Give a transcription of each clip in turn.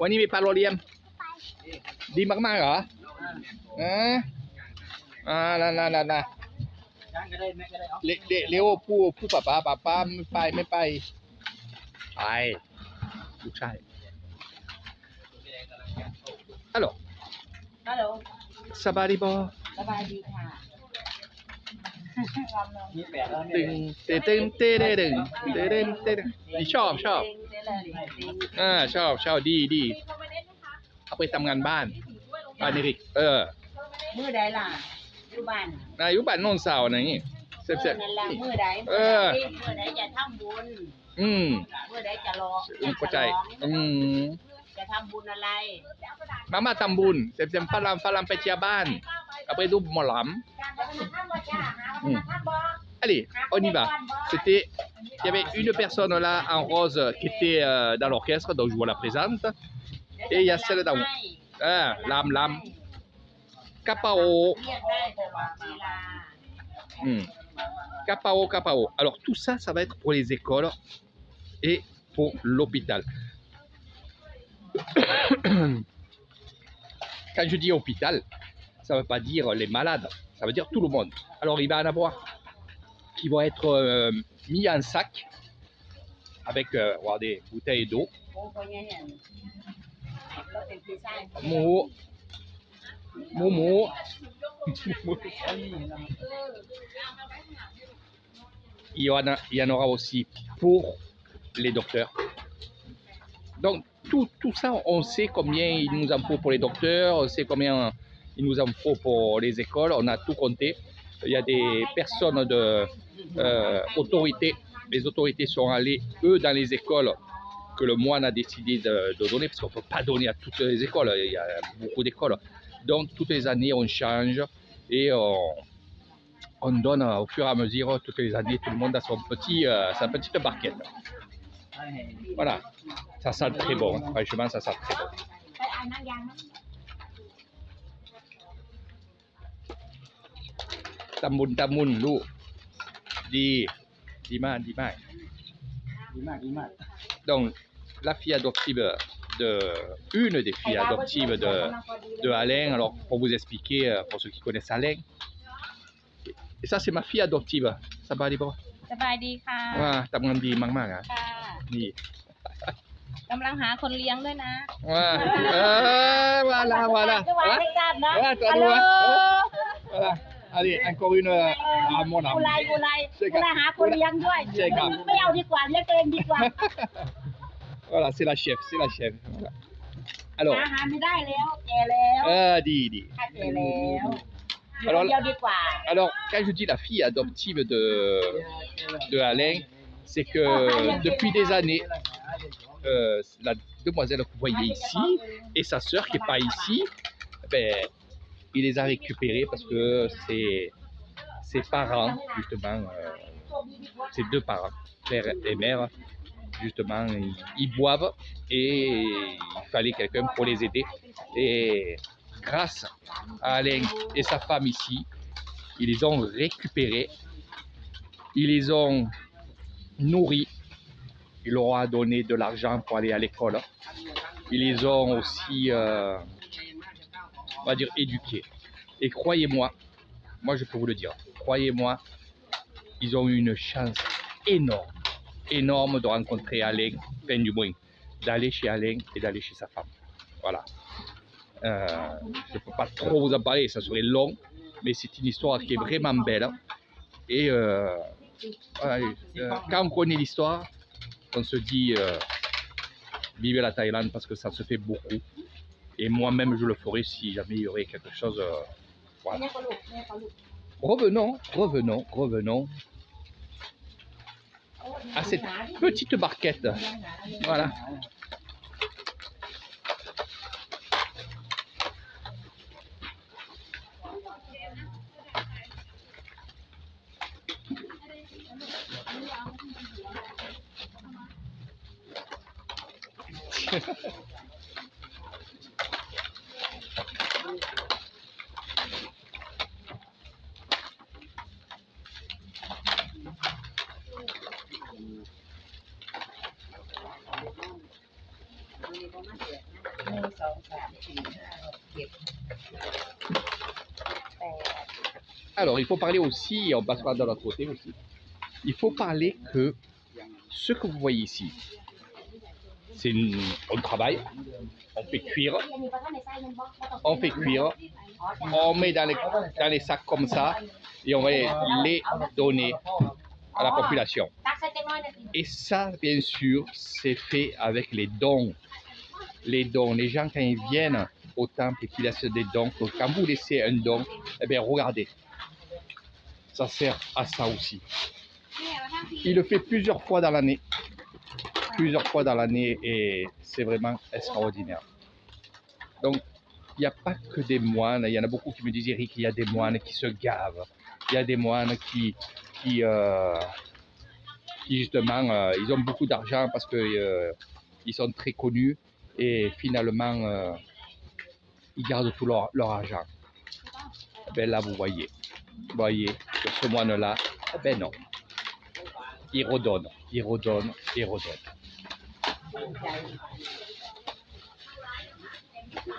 วันนี้มีปลาโรเลียม ดีมากๆเหรอน่าเร็วผู้ป้าไม่ไปลูกชายฮัลโหลสบายดีบ่สบายดีค่ะตึงชอบชอบดีเอาไปทำงานบ้านนี่ริกมือใดล่ะอยู่บ้าน อยู่บ้านโน่นเสาร์นี่เสร็จ นั่นล่ะมือใดมือใดจะทำบุญมือใดจะรอเข้าใจจะทำบุญอะไรมาทำบุญเสร็จฝรั่งไปเที่ยวบ้านเอาไปดูหมอลำAllez, on y va. Il y avait une personne là en rose qui était dans l'orchestre, donc je vous la présente. Et il y a celle d'en haut. L'âme. Capao. Capao. Alors tout ça, ça va être pour les écoles et pour l'hôpital. Quand je dis hôpital, ça ne veut pas dire les malades, ça veut dire tout le monde. Alors il va en avoir qui vont être mis en sac avec des bouteilles d'eau. Momo. Il y en aura aussi pour les docteurs. Donc tout ça, on sait combien il nous en faut pour les docteurs, on sait combien il nous en faut pour les écoles, on a tout compté. Il y a des personnes autorités, les autorités sont allées, eux, dans les écoles que le moine a décidé de donner, parce qu'on ne peut pas donner à toutes les écoles, il y a beaucoup d'écoles. Donc toutes les années, on change et on donne au fur et à mesure, toutes les années, tout le monde a sa petite barquette. Voilà, ça sent très bon, franchement, ça sent très bon. Tamoun, Lou. Dis mal. Donc, la fille adoptive une des filles adoptives de Alain, alors pour vous expliquer, pour ceux qui connaissent Alain, et ça c'est ma fille adoptive, ça va aller bon? สบายดีค่ะทำงานดีมากๆนี่กำลังหาคนเลี้ยงด้วยนะvoilà Allez, encore une à mon âme. กูไลหาคนเลี้ยงด้วยไม่เอาดีกว่าเลี้ยงเองดีกว่า Voilà, c'est la chef. Voilà. Alors. หาไม่ได้แล้วแก่แล้วดีแก่แล้ว Alors, quand je dis la fille adoptive de Alain, c'est que depuis des années, la demoiselle que vous voyez ici et sa sœur qui n'est pas ici, il les a récupérés parce que ses parents, justement, ses deux parents, père et mère, justement, ils boivent et il fallait quelqu'un pour les aider. Et grâce à Alain et sa femme ici, ils les ont récupérés, ils les ont nourris, ils leur ont donné de l'argent pour aller à l'école, ils les ont aussi, on va dire, éduqués. Et croyez-moi, moi je peux vous le dire, croyez-moi, ils ont eu une chance énorme de rencontrer Alain, enfin du moins, d'aller chez Alain et d'aller chez sa femme. Voilà. Je ne peux pas trop vous en parler, ça serait long, mais c'est une histoire qui est vraiment belle. Et quand on connaît l'histoire, on se dit vive la Thaïlande parce que ça se fait beaucoup. Et moi-même je le ferai si jamais il y aurait quelque chose. Voilà. Revenons à cette petite barquette. Voilà. Alors, il faut parler aussi, on passera de l'autre côté aussi, il faut parler que ce que vous voyez ici, on travaille, on fait cuire, on met dans les sacs comme ça et on va les donner à la population. Et ça, bien sûr, c'est fait avec les dons. Les dons, les gens quand ils viennent au temple et qu'ils laissent des dons, quand vous laissez un don, eh bien regardez, ça sert à ça aussi. Il le fait plusieurs fois dans l'année et c'est vraiment extraordinaire. Donc, il n'y a pas que des moines, il y en a beaucoup qui me disent, Eric, il y a des moines qui se gavent, il y a des moines qui justement, ils ont beaucoup d'argent parce qu'ils sont très connus et finalement, ils gardent tout leur argent. Ben là, vous voyez que ce moine-là, ben non, il redonne.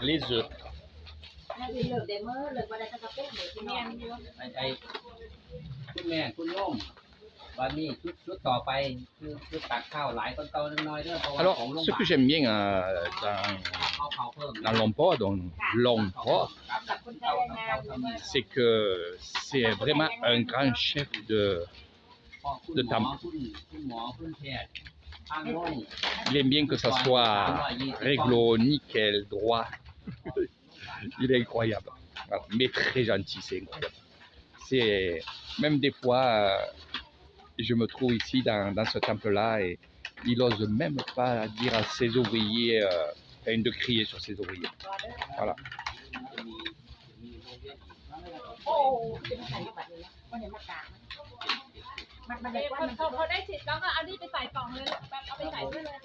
Les œufs. คุณแม่คุณโยมวันนี้ชุดต่อไปคือตักข้าวหลายคนเตาน้อยเด้อเพราะว่า Alors, ของโรงพ ce ยา que บาล j'aime bien เอาเผาเพิ่ม dans l'emploi, c'est que c'est vraiment un grand chef de คุณหมอคุณแพทย์ทางโรง il aime bien que ça soit réglo, nickel, droit. Il est incroyable. Voilà. Mais très gentil, c'est incroyable. C'est même des fois, je me trouve ici dans ce temple-là et il n'ose même pas dire à ses ouvriers, de crier sur ses ouvriers. Voilà. เขาได้ฉีดแล้วก็เอานี่ไปใส่กล่องเลยเอาไปใส่ด้วยเลย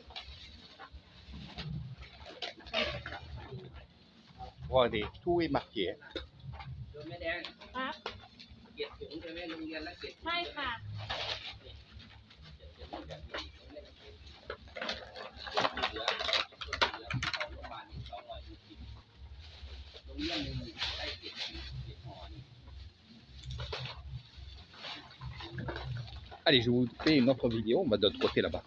Regardez, tout est marqué. โดยแม่แดง ครับ เก็บถุงใช่ไหมโรงเรียนละเก็บ ใช่ค่ะ Allez, je vous fais une autre vidéo, on va de l'autre côté là-bas.